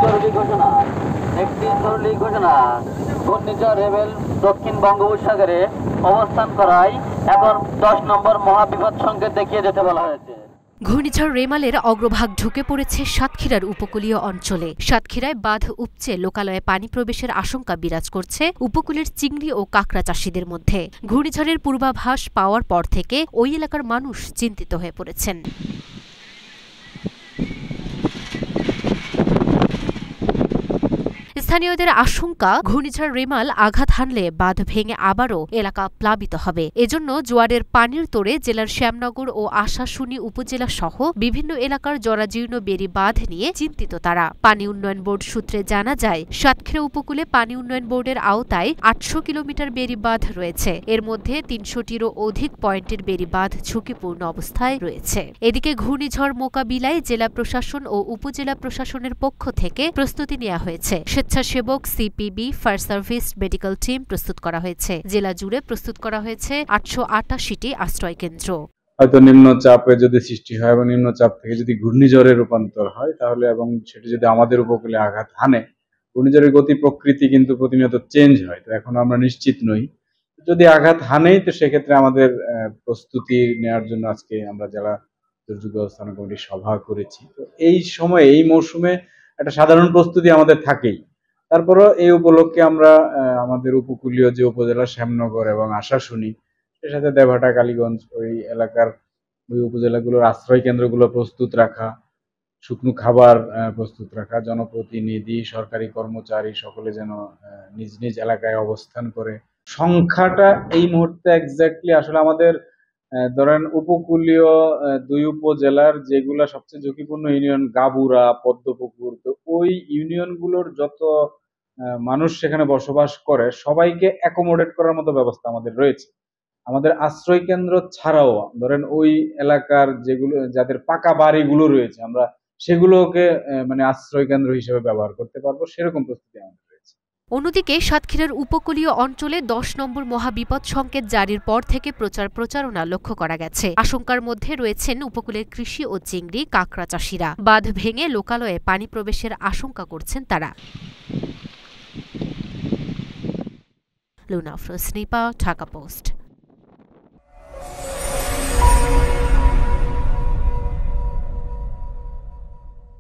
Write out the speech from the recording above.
জরুরি ঘোষণা। একটি জরুরি ঘোষণা। ঘূর্ণিঝড় রেবেল দক্ষিণ বঙ্গোপসাগরে অবস্থান করায় এখন 10 নম্বর মহাবিপদ সংকেত দেখিয়ে যেতে বলা হয়েছে। ঘূর্ণিঝড় রেমালের অগ্রভাগ ঢুকে পড়েছে সাতক্ষীরার উপকূলীয় অঞ্চলে। সাতক্ষীরায় বাঁধ উপচে লোকালয়ে পানি প্রবেশের আশঙ্কা বিরাজ করছে উপকূলের চিংড়ি ও কাঁকড়া চাষিদের মধ্যে। ঘূর্ণিঝড়ের পূর্বাভাস পাওয়ার পর থেকে ওই এলাকার মানুষ চিন্তিত হয়ে পড়েছেন। স্থানীয়দের আশঙ্কা, ঘূর্ণিঝড় রেমাল আঘাত হানলে বাঁধ ভেঙে আবারও এলাকা প্লাবিত হবে। এজন্য জোয়ারের পানির তোড়ে জেলার শ্যামনগর ও আশাশুনি উপজেলা সহ বিভিন্ন এলাকার জরাজীর্ণ বেড়ি বাঁধ নিয়ে চিন্তিত তারা। পানি উন্নয়ন বোর্ড সূত্রে জানা যায়, সাতক্ষীরা উপকূলে পানি উন্নয়ন বোর্ডের আওতায় 800 কিলোমিটার বেড়ি বাঁধ রয়েছে। এর মধ্যে 300টিরও অধিক পয়েন্টের বেড়ি বাঁধ ঝুঁকিপূর্ণ অবস্থায় রয়েছে। এদিকে ঘূর্ণিঝড় মোকাবিলায় জেলা প্রশাসন ও উপজেলা প্রশাসনের পক্ষ থেকে প্রস্তুতি নেওয়া হয়েছে। স্বেচ্ছাসেবক, CPB, fire service, medical team প্রস্তুত করা হয়েছে। জেলা জুড়ে প্রস্তুত করা হয়েছে 888টি আশ্রয় কেন্দ্র। হয়তো নিম্নচাপে যদি সৃষ্টি হয় এবং নিম্নচাপ থেকে যদি ঘূর্ণিঝড়ে রূপান্তর হয় তাহলে, এবং সেটি যদি আমাদের উপকূলে আঘাত হানে, ঘূর্ণিঝড়ের গতি প্রকৃতি কিন্তু প্রতিনিয়ত চেঞ্জ হয়। তো এখন আমরা নিশ্চিত নই। যদি আঘাত হানেই, তো সেক্ষেত্রে আমাদের প্রস্তুতি নেওয়ার জন্য আজকে আমরা জেলা দুর্যোগ ব্যবস্থাপনা কমিটির সভা করেছি। তো এই সময়, এই মৌসুমে একটা সাধারণ প্রস্তুতি আমাদের থাকেই। তারপরও এই উপলক্ষে আমরা আমাদের উপকূলীয় যে উপজেলা শ্যামনগর এবং আশাশুনি, এর সাথে দেবহাটা, কালীগঞ্জ, ওই এলাকার ওই উপজেলাগুলোর আশ্রয় কেন্দ্রগুলো প্রস্তুত রাখা, শুকনো খাবার প্রস্তুত রাখা, জনপ্রতিনিধি, সরকারি কর্মচারী সকলে যেন নিজ নিজ এলাকায় অবস্থান করে। সংখ্যাটা এই মুহূর্তে এক্স্যাক্টলি আসলে আমাদের ধরেন উপকূলীয় 2 উপজেলার যেগুলা সবচেয়ে ঝুঁকিপূর্ণ ইউনিয়ন, গাবুরা, পদ্মপুকুর, তো ওই ইউনিয়নগুলোর যত মানুষ সেখানে বসবাস করে সবাইকে অ্যাকোমোডেট করার মতো ব্যবস্থা আমাদের রয়েছে। আমাদের আশ্রয় কেন্দ্র ছাড়াও ধরেন ওই এলাকার যেগুলো, যাদের পাকা বাড়িগুলো রয়েছে, আমরা সেগুলোকে মানে আশ্রয় কেন্দ্র হিসেবে ব্যবহার করতে পারবো, সেরকম প্রস্তুতি আমাদের রয়েছে। অন্যদিকে সাতক্ষীরার উপকূলীয় অঞ্চলে 10 নম্বর মহাবিপদ সংকেত জারির পর থেকে প্রচারণা লক্ষ্য করা গেছে। আশঙ্কার মধ্যে রয়েছেন উপকূলের কৃষি ও চিংড়ি, কাঁকড়া চাষিরা। বাঁধ ভেঙে লোকালয়ে পানি প্রবেশের আশঙ্কা করছেন তারা। Luna Afroz, Dhaka post.